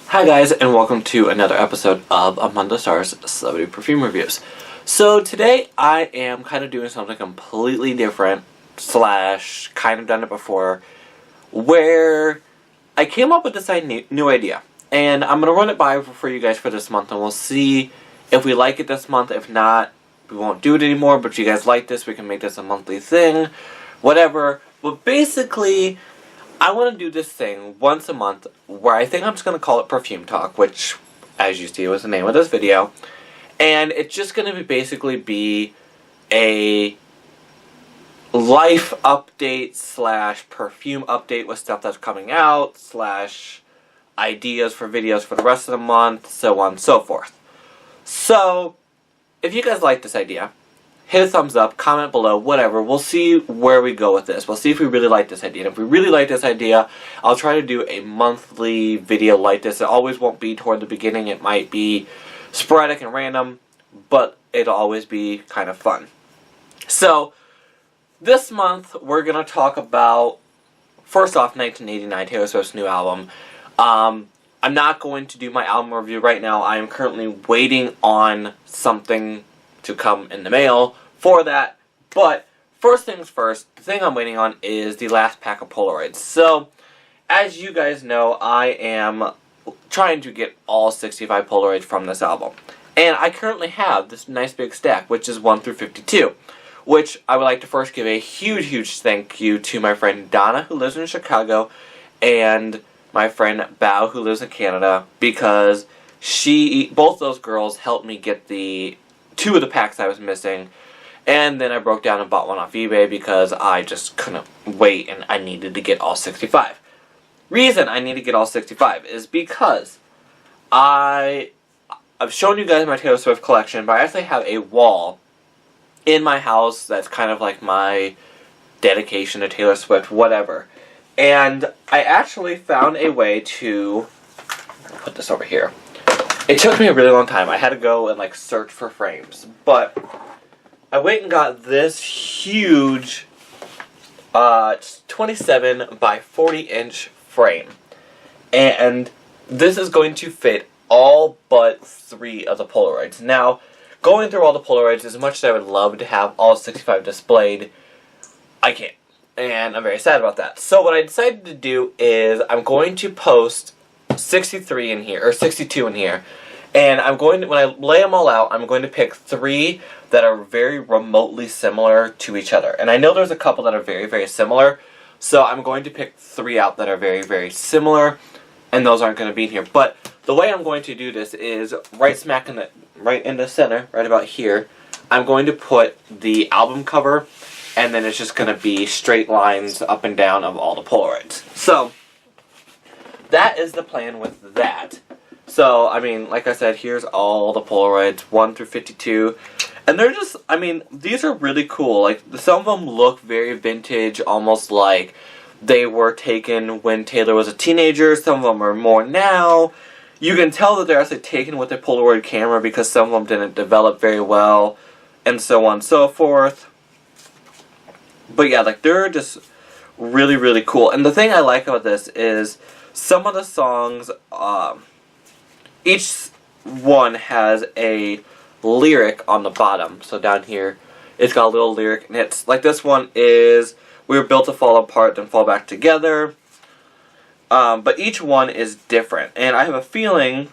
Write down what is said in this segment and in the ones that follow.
Hi guys, and welcome to another episode of Among the Stars Celebrity Perfume Reviews. So today I am kind of doing something completely different, slash kind of done it before, where I came up with this new idea. And I'm going to run it by for you guys for this month, and we'll see if we like it this month. If not, we won't do it anymore, but if you guys like this, we can make this a monthly thing, whatever. But basically, I want to do this thing once a month where I think I'm just going to call it Perfume Talk, which, as you see, was the name of this video. And it's just going to basically be a life update slash perfume update with stuff that's coming out slash ideas for videos for the rest of the month, so on and so forth. So, if you guys like this idea, hit a thumbs up, comment below, whatever. We'll see where we go with this. We'll see if we really like this idea. And if we really like this idea, I'll try to do a monthly video like this. It always won't be toward the beginning. It might be sporadic and random, but it'll always be kind of fun. So, this month, we're going to talk about, first off, 1989, Taylor Swift's new album. I'm not going to do my album review right now. I am currently waiting on something to come in the mail for that. But first things first, the thing I'm waiting on is the last pack of Polaroids. So, as you guys know, I am trying to get all 65 Polaroids from this album. And I currently have this nice big stack, which is 1 through 52. Which I would like to first give a huge thank you to my friend Donna, who lives in Chicago, and my friend Bao, who lives in Canada, because both those girls helped me get the 2 of the packs I was missing, and then I broke down and bought one off eBay because I just couldn't wait and I needed to get all 65. Reason I need to get all 65 is because I've shown you guys my Taylor Swift collection, but I actually have a wall in my house that's kind of like my dedication to Taylor Swift, whatever. And I actually found a way to put this over here. It took me a really long time. I had to go and search for frames. But I went and got this huge 27 by 40 inch frame. And this is going to fit all but 3 of the Polaroids. Now, going through all the Polaroids, as much as I would love to have all 65 displayed, I can't. And I'm very sad about that. So what I decided to do is I'm going to post 63 in here, or 62 in here. And I'm going to, when I lay them all out, I'm going to pick 3 that are very remotely similar to each other. And I know there's a couple that are very similar. So I'm going to pick 3 out that are very similar. And those aren't going to be in here. But the way I'm going to do this is right in the center, right about here, I'm going to put the album cover, and then it's just going to be straight lines up and down of all the Polaroids. So, that is the plan with that. So, I mean, like I said, here's all the Polaroids, 1 through 52. And they're just, I mean, these are really cool. Some of them look very vintage, almost like they were taken when Taylor was a teenager. Some of them are more now. You can tell that they're actually taken with a Polaroid camera because some of them didn't develop very well, and so on and so forth. But yeah, they're just really cool. And the thing I like about this is some of the songs, each one has a lyric on the bottom. So down here, it's got a little lyric, and it's like this one is, "We were built to fall apart, then fall back together." But each one is different. And I have a feeling,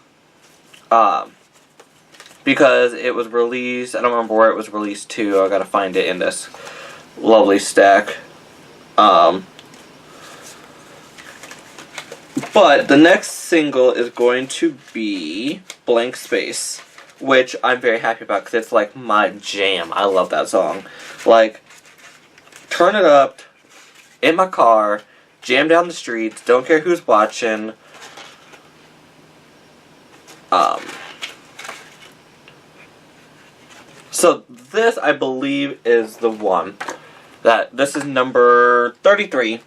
because it was released, I don't remember where it was released to, I gotta find it in this lovely stack. But the next single is going to be Blank Space, which I'm very happy about because it's my jam. I love that song. Turn it up in my car, jam down the streets, don't care who's watching. So this, I believe, is the one. This is number 33.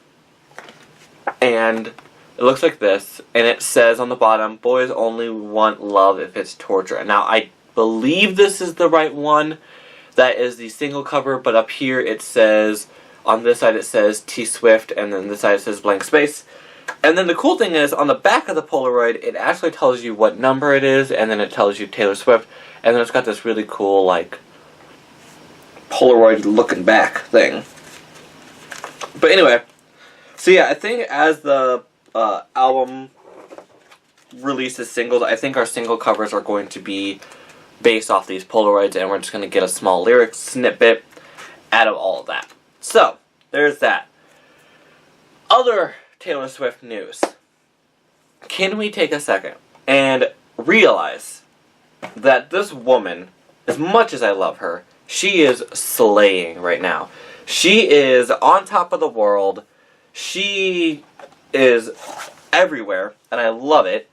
And it looks like this. And it says on the bottom, "Boys only want love if it's torture." Now, I believe this is the right one. That is the single cover, but up here it says, on this side it says T Swift, and then this side it says Blank Space. And then the cool thing is, on the back of the Polaroid, it actually tells you what number it is, and then it tells you Taylor Swift, and then it's got this really cool, like, Polaroid looking back thing. But anyway, so yeah, I think as the album releases singles, I think our single covers are going to be based off these Polaroids, and we're just going to get a small lyric snippet out of all of that. So, there's that. Other Taylor Swift news. Can we take a second and realize that this woman, as much as I love her, she is slaying right now. She is on top of the world. She is everywhere, and I love it.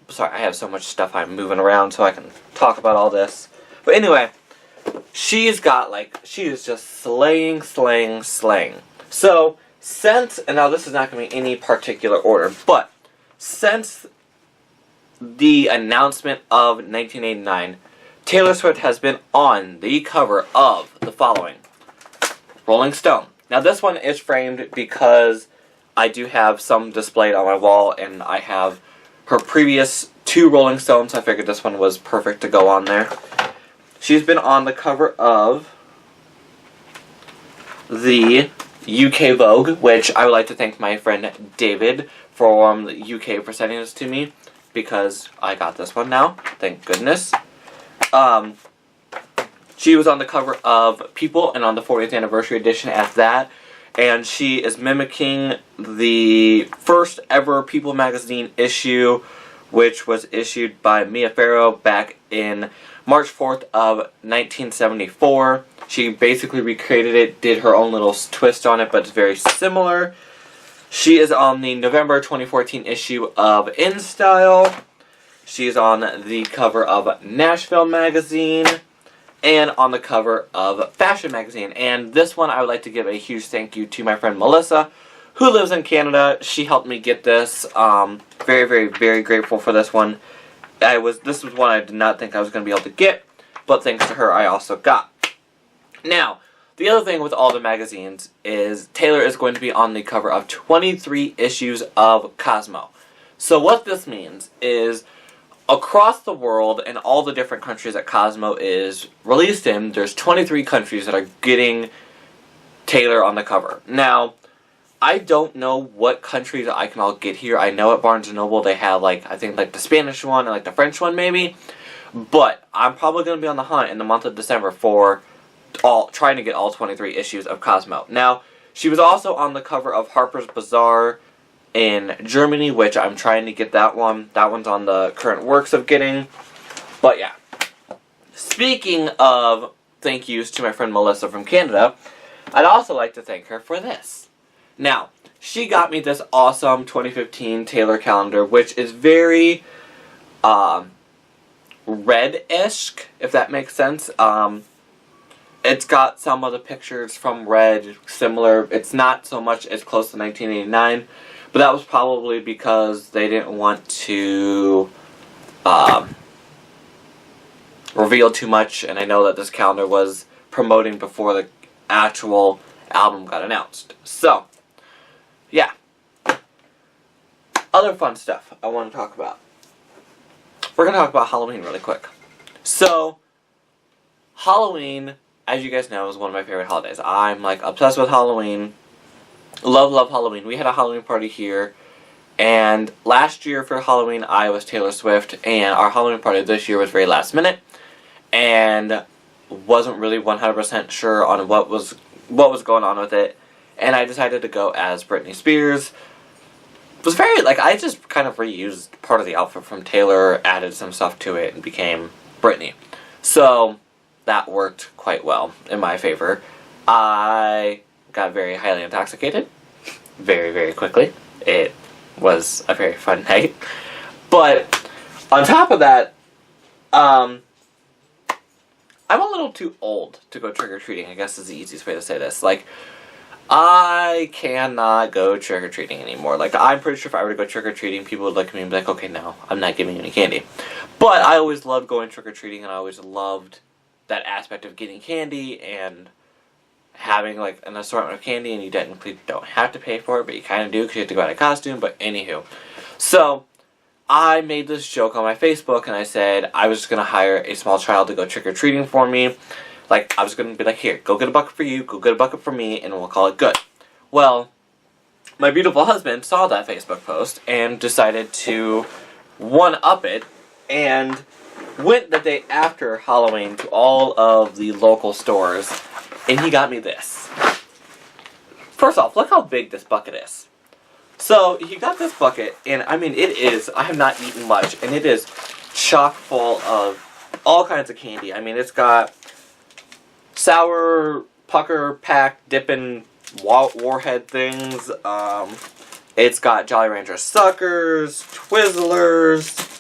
Sorry, I have so much stuff I'm moving around so I can talk about all this. But anyway, she is just slaying. So, since, and now this is not going to be any particular order, but since the announcement of 1989, Taylor Swift has been on the cover of the following: Rolling Stone. Now this one is framed because I do have some displayed on my wall, and I have her previous 2 Rolling Stones, so I figured this one was perfect to go on there. She's been on the cover of the UK Vogue, which I would like to thank my friend David from the UK for sending this to me, because I got this one now, thank goodness. She was on the cover of People, and on the 40th anniversary edition at that, and she is mimicking the first ever People magazine issue, which was issued by Mia Farrow back in March 4th of 1974. She basically recreated it, did her own little twist on it, but it's very similar. She is on the November 2014 issue of In Style. She's on the cover of Nashville magazine, and on the cover of Fashion magazine. And this one I would like to give a huge thank you to my friend Melissa, who lives in Canada. She helped me get this. Very grateful for this one. This was one I did not think I was going to be able to get, but thanks to her I also got. Now, the other thing with all the magazines is Taylor is going to be on the cover of 23 issues of Cosmo. So what this means is, across the world and all the different countries that Cosmo is released in, there's 23 countries that are getting Taylor on the cover. Now, I don't know what countries I can all get here. I know at Barnes & Noble they have, I think the Spanish one and the French one maybe. But I'm probably going to be on the hunt in the month of December for trying to get all 23 issues of Cosmo. Now, she was also on the cover of Harper's Bazaar in Germany, which I'm trying to get that one. That one's on the current works of getting. But yeah. Speaking of thank yous to my friend Melissa from Canada, I'd also like to thank her for this. Now, she got me this awesome 2015 Taylor calendar, which is very Red-ish, if that makes sense. It's got some of the pictures from Red, similar. It's not so much as close to 1989, but that was probably because they didn't want to reveal too much, and I know that this calendar was promoting before the actual album got announced. So, yeah. Other fun stuff I want to talk about. We're going to talk about Halloween really quick. So, Halloween, as you guys know, is one of my favorite holidays. I'm obsessed with Halloween. Love Halloween. We had a Halloween party here, and last year for Halloween I was Taylor Swift, and our Halloween party this year was very last minute, and wasn't really 100% sure on what was going on with it, and I decided to go as Britney Spears. It was very, I just kind of reused part of the outfit from Taylor, added some stuff to it, and became Britney. So, that worked quite well in my favor. I got very highly intoxicated very quickly. It was a very fun night. But on top of that, I'm a little too old to go trick-or-treating, I guess is the easiest way to say this. I cannot go trick-or-treating anymore. I'm pretty sure if I were to go trick-or-treating, people would look at me and be like, okay, no, I'm not giving you any candy. But I always loved going trick-or-treating, and I always loved that aspect of getting candy and having like an assortment of candy, and you technically don't have to pay for it, but you kind of do because you have to go out in costume. But anywho, so I made this joke on my Facebook, and I said I was just gonna hire a small child to go trick or treating for me. Like, I was gonna be like, here, go get a bucket for you, go get a bucket for me, and we'll call it good. Well, my beautiful husband saw that Facebook post and decided to one-up it, and went the day after Halloween to all of the local stores, and he got me this. First off, look how big this bucket is. So, he got this bucket, and I mean, it is, I have not eaten much, and it is chock full of all kinds of candy. I mean, it's got sour, pucker, pack, dippin', warhead things. It's got Jolly Rancher suckers, Twizzlers.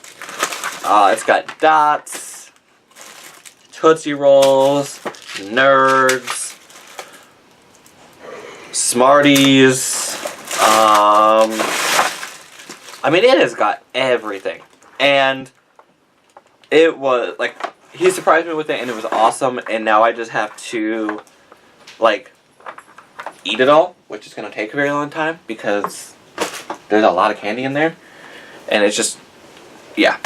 It's got Dots, Tootsie Rolls, Nerds, Smarties. I mean, it has got everything. And it was, like, he surprised me with it, and it was awesome, and now I just have to, like, eat it all, which is going to take a very long time, because there's a lot of candy in there, and it's just, yeah.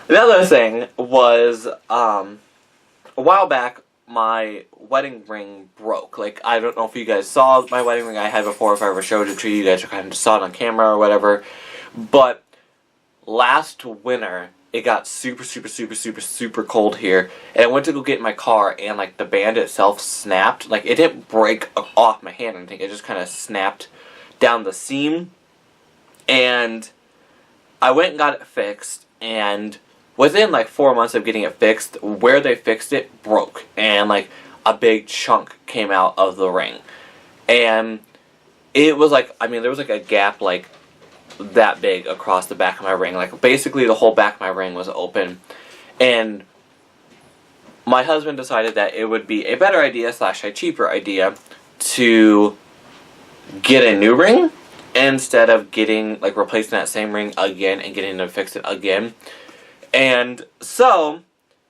The other thing was, a while back, my wedding ring broke. Like, I don't know if you guys saw my wedding ring I had before, if I ever showed it to you, you guys kind of just saw it on camera or whatever, but last winter, it got super cold here, and I went to go get in my car, and like the band itself snapped. Like, it didn't break off my hand or anything, it just kind of snapped down the seam, and I went and got it fixed, and within like 4 months of getting it fixed, where they fixed it broke, and like a big chunk came out of the ring, and it was like, I mean, there was like a gap like that big across the back of my ring. Like, basically the whole back of my ring was open, and my husband decided that it would be a better idea / a cheaper idea to get a new ring instead of getting, like, replacing that same ring again and getting to fix it again. And so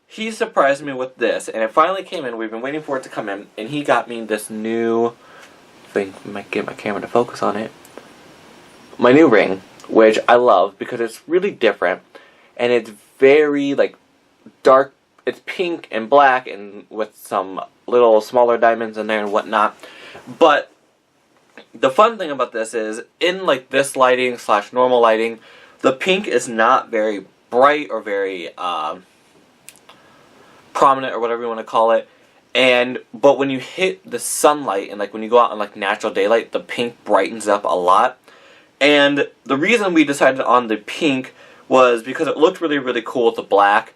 he surprised me with this, and it finally came in. We've been waiting for it to come in, and he got me this new thing. I might get my camera to focus on it. My new ring, which I love because it's really different, and it's very, like, dark. It's pink and black and with some little smaller diamonds in there and whatnot. But the fun thing about this is, in like this lighting / normal lighting, the pink is not very bright or very prominent or whatever you want to call it. But when you hit the sunlight and like when you go out in like natural daylight, the pink brightens up a lot. And the reason we decided on the pink was because it looked really cool with the black,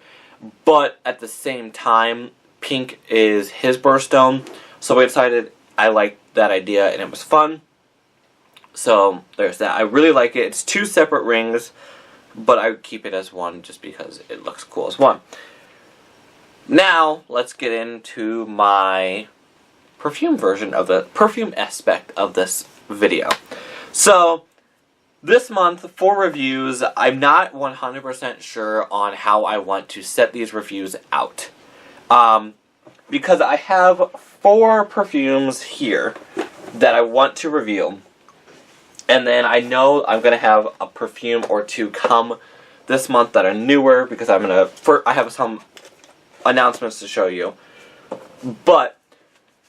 but at the same time, pink is his birthstone, so we decided I liked that idea and it was fun. So there's that. I really like it. It's 2 separate rings, but I would keep it as one just because it looks cool as one. Now, let's get into my perfume version of the perfume aspect of this video. So, this month, for reviews, I'm not 100% sure on how I want to set these reviews out. Because I have 4 perfumes here that I want to review. And then I know I'm going to have a perfume or 2 come this month that are newer, because I have some announcements to show you. But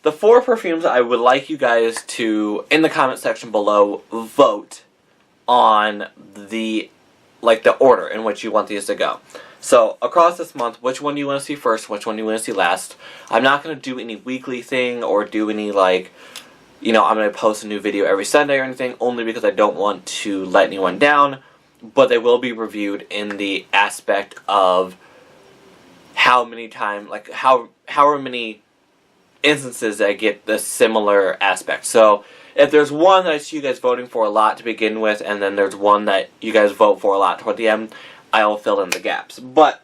the 4 perfumes I would like you guys to, in the comment section below, vote on the order in which you want these to go. So, across this month, which one do you want to see first, which one do you want to see last? I'm not going to do any weekly thing or do any, like, you know, I'm going to post a new video every Sunday or anything, only because I don't want to let anyone down, but they will be reviewed in the aspect of how many times, like, however many instances that I get the similar aspect. So, if there's one that I see you guys voting for a lot to begin with, and then there's one that you guys vote for a lot toward the end, I'll fill in the gaps. But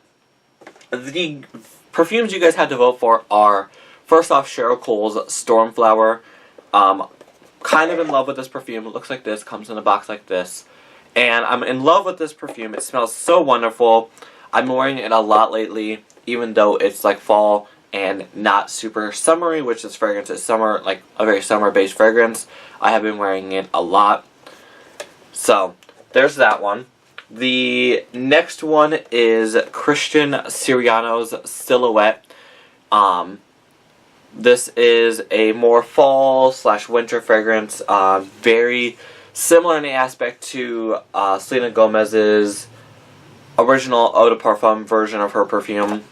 the perfumes you guys have to vote for are, first off, Cheryl Cole's Stormflower. Kind of in love with this perfume. It looks like this, comes in a box like this. And I'm in love with this perfume. It smells so wonderful. I'm wearing it a lot lately, even though it's like fall. and not super summery, which this fragrance is summer, like a very summer-based fragrance. I have been wearing it a lot. So, there's that one. The next one is Christian Siriano's Silhouette. This is a more fall/winter fragrance, very similar in the aspect to Selena Gomez's original Eau de Parfum version of her perfume.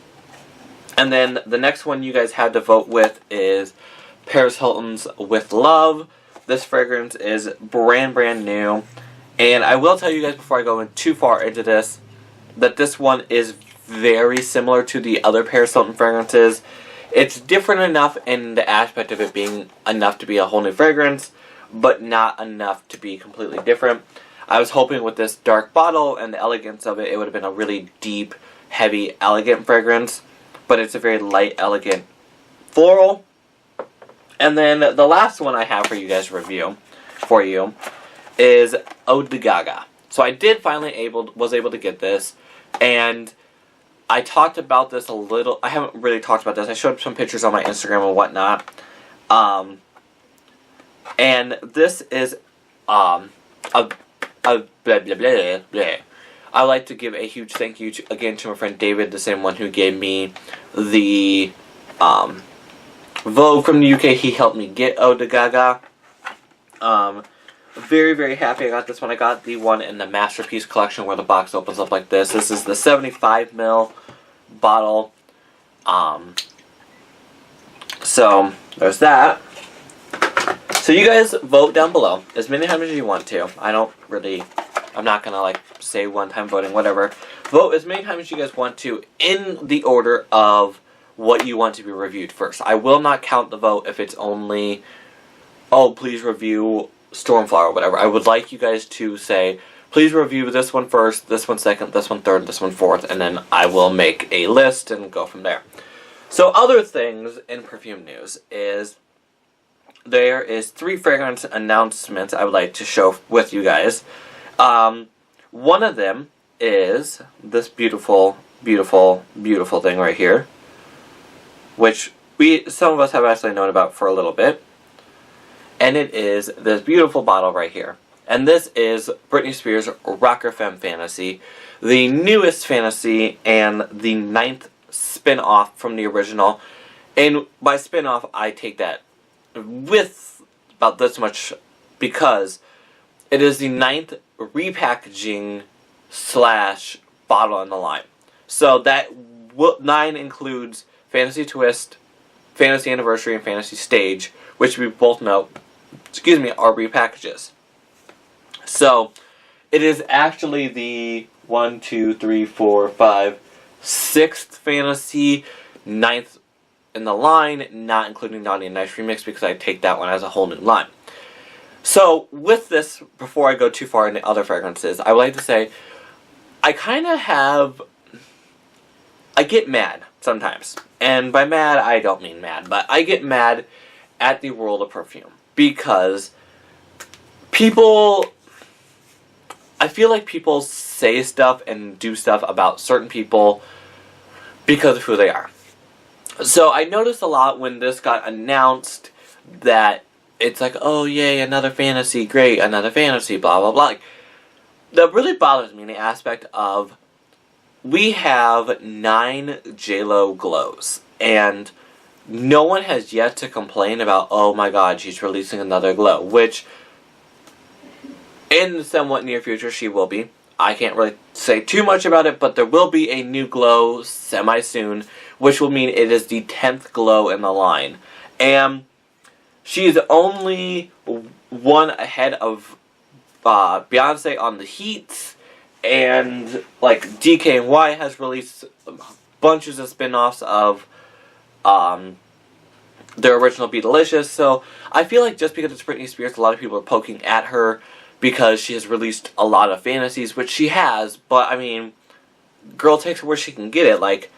And then the next one you guys had to vote with is Paris Hilton's With Love. This fragrance is brand new. And I will tell you guys before I go in too far into this, that this one is very similar to the other Paris Hilton fragrances. It's different enough in the aspect of it being enough to be a whole new fragrance, but not enough to be completely different. I was hoping with this dark bottle and the elegance of it, it would have been a really deep, heavy, elegant fragrance. But it's a very light, elegant floral. And then the last one I have for you guys to review for you is Eau de Gaga. So I did finally was able to get this, and I talked about this a little. I haven't really talked about this. I showed some pictures on my Instagram and whatnot. And this is a blah blah blah blah. I would like to give a huge thank you again to my friend David, the same one who gave me the Vogue from the UK. He helped me get Eau de Gaga. Very happy I got this one. I got the one in the Masterpiece collection where the box opens up like this. This is the 75 ml bottle. So there's that. So you guys vote down below as many times as you want to. I'm not gonna like say one-time voting, whatever. Vote as many times as you guys want to in the order of what you want to be reviewed first. I will not count the vote if it's only, oh, please review Stormflower or whatever. I would like you guys to say, please review this one first, this one second, this one third, this one fourth, and then I will make a list and go from there. So other things in perfume news is there is 3 fragrance announcements I would like to show with you guys. One of them is this beautiful thing right here, which some of us have actually known about for a little bit. And it is this beautiful bottle right here. And this is Britney Spears' Rocker Femme Fantasy, the newest fantasy and the 9th spin-off from the original. And by spin-off, I take that with about this much because it is the 9th repackaging / bottle in the line. So that 9 includes Fantasy Twist, Fantasy Anniversary, and Fantasy Stage, which we both know, are repackages. So it is actually the 1, 2, 3, 4, 5, 6th Fantasy, 9th in the line, not including Naughty and Nice Remix because I take that one as a whole new line. So, with this, before I go too far into other fragrances, I would like to say, I get mad sometimes. And by mad, I don't mean mad, but I get mad at the world of perfume. Because I feel like people say stuff and do stuff about certain people because of who they are. So, I noticed a lot when this got announced that it's like, oh yay, another fantasy, great, another fantasy, blah blah blah. Like, that really bothers me in the aspect of we have 9 JLo glows, and no one has yet to complain about, oh my god, she's releasing another glow, which in the somewhat near future she will be. I can't really say too much about it, but there will be a new glow semi-soon, which will mean it is the 10th glow in the line. And she is only one ahead of Beyonce on the heats, and like DKNY has released bunches of spin-offs of their original Be Delicious. So I feel like just because it's Britney Spears, a lot of people are poking at her because she has released a lot of fantasies, which she has, but I mean, girl takes it where she can get it. Like,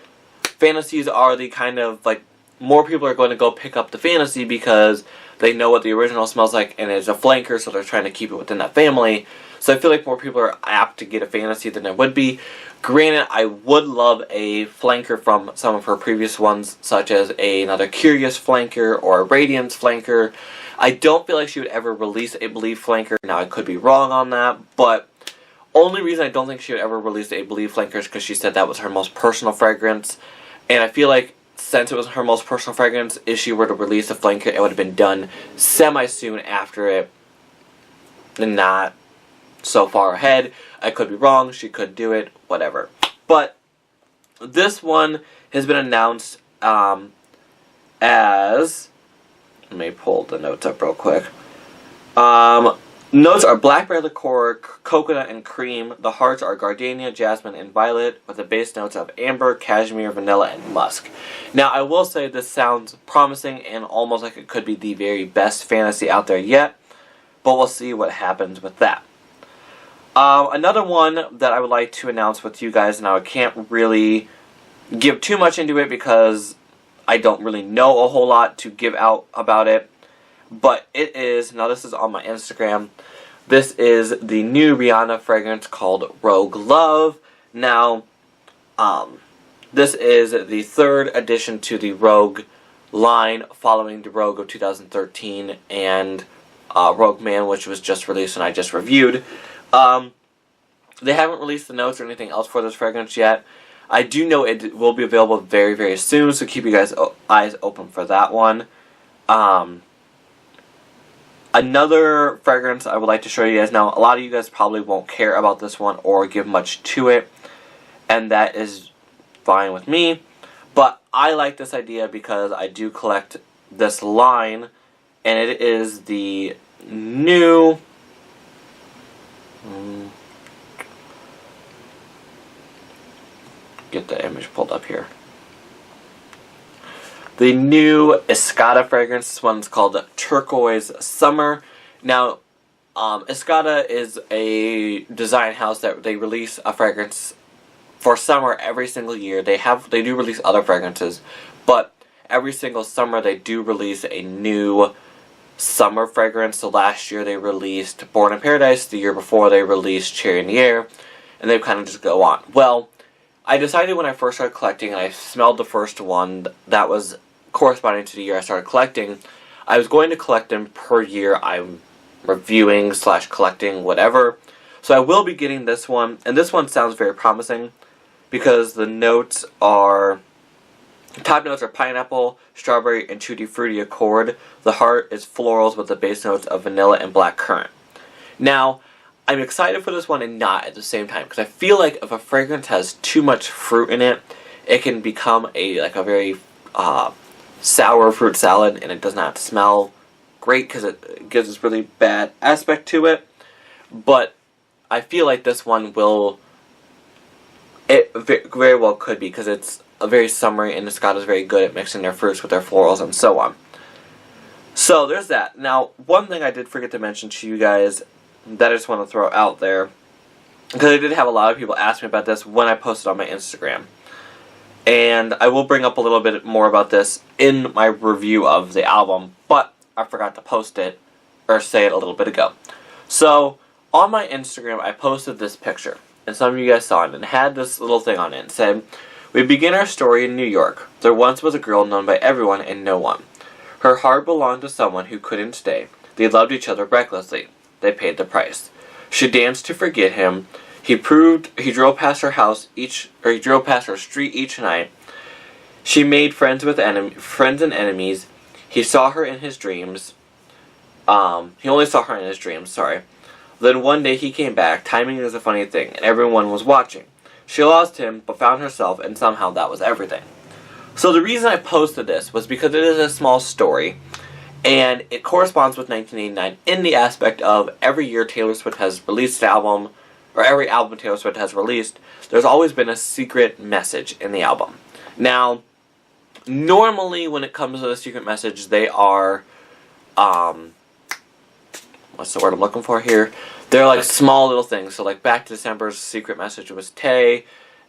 fantasies are the kind of, like, more people are going to go pick up the fantasy because they know what the original smells like and it's a flanker, so they're trying to keep it within that family. So I feel like more people are apt to get a fantasy than it would be. Granted, I would love a flanker from some of her previous ones, such as another Curious flanker or a Radiance flanker. I don't feel like she would ever release a Believe flanker. Now, I could be wrong on that, but only reason I don't think she would ever release a Believe flanker is because she said that was her most personal fragrance. And I feel like since it was her most personal fragrance, if she were to release a flanker, it would have been done semi-soon after it, and not so far ahead. I could be wrong, she could do it, whatever. But this one has been announced as... Let me pull the notes up real quick. Notes are blackberry liqueur, coconut, and cream. The hearts are gardenia, jasmine, and violet, with the base notes of amber, cashmere, vanilla, and musk. Now, I will say this sounds promising and almost like it could be the very best fantasy out there yet, but we'll see what happens with that. Another one that I would like to announce with you guys, now I can't really give too much into it because I don't really know a whole lot to give out about it, but it is, now this is on my Instagram, this is the new Rihanna fragrance called Rogue Love. Now, this is the third addition to the Rogue line following the Rogue of 2013 and Rogue Man, which was just released and I just reviewed. They haven't released the notes or anything else for this fragrance yet. I do know it will be available very, very soon, so keep you guys' eyes open for that one. Another fragrance I would like to show you guys. Now, a lot of you guys probably won't care about this one or give much to it, and that is fine with me. But I like this idea because I do collect this line, and it is the new... get the image pulled up here. The new Escada fragrance. This one's called Turquoise Summer. Now, Escada is a design house that they release a fragrance for summer every single year. They do release other fragrances, but every single summer they do release a new summer fragrance. So last year they released Born in Paradise. The year before they released Cherry in the Air, and they kind of just go on. Well, I decided when I first started collecting, and I smelled the first one that was corresponding to the year I started collecting, I was going to collect them per year I'm reviewing / collecting, whatever. So I will be getting this one, and this one sounds very promising because the notes are... top notes are pineapple, strawberry, and tutti frutti accord. The heart is florals with the base notes of vanilla and black currant. Now, I'm excited for this one and not at the same time, because I feel like if a fragrance has too much fruit in it, it can become a very sour fruit salad, and it does not smell great because it gives this really bad aspect to it. But I feel like this one will... it very well could be, because it's a very summery, and Escada is very good at mixing their fruits with their florals and so on. So there's that. Now, one thing I did forget to mention to you guys that I just want to throw out there, because I did have a lot of people ask me about this when I posted on my Instagram, and I will bring up a little bit more about this in my review of the album, but I forgot to post it, or say it a little bit ago. So, on my Instagram, I posted this picture, and some of you guys saw it, and it had this little thing on it. It said, "We begin our story in New York. There once was a girl known by everyone and no one. Her heart belonged to someone who couldn't stay. They loved each other recklessly. They paid the price. She danced to forget him. He drove past her house he drove past her street each night. She made friends and enemies. He saw her in his dreams. He only saw her in his dreams, sorry. Then one day he came back. Timing is a funny thing, and everyone was watching. She lost him, but found herself, and somehow that was everything." So the reason I posted this was because it is a small story, and it corresponds with 1989 in the aspect of every year Taylor Swift has released an album, or every album Taylor Swift has released, there's always been a secret message in the album. Now, normally when it comes to a secret message, they are, what's the word I'm looking for here? They're like small little things. So like Back to December's secret message was Tay,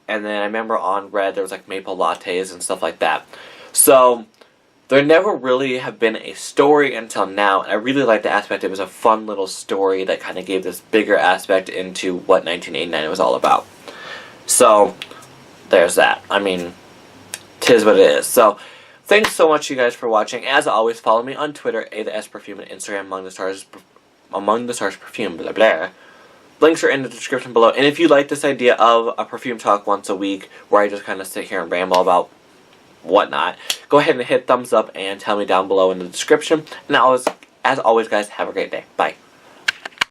and then I remember on Red there was like maple lattes and stuff like that. So there never really have been a story until now, and I really like the aspect. It was a fun little story that kind of gave this bigger aspect into what 1989 was all about. So, there's that. I mean, 'tis what it is. So, thanks so much, you guys, for watching. As always, follow me on Twitter, @Perfume, and Instagram, Among the Stars Perfume, blah blah. Links are in the description below. And if you like this idea of a perfume talk once a week, where I just kind of sit here and ramble about whatnot, go ahead and hit thumbs up and tell me down below in the description. And as always, guys, have a great day. Bye.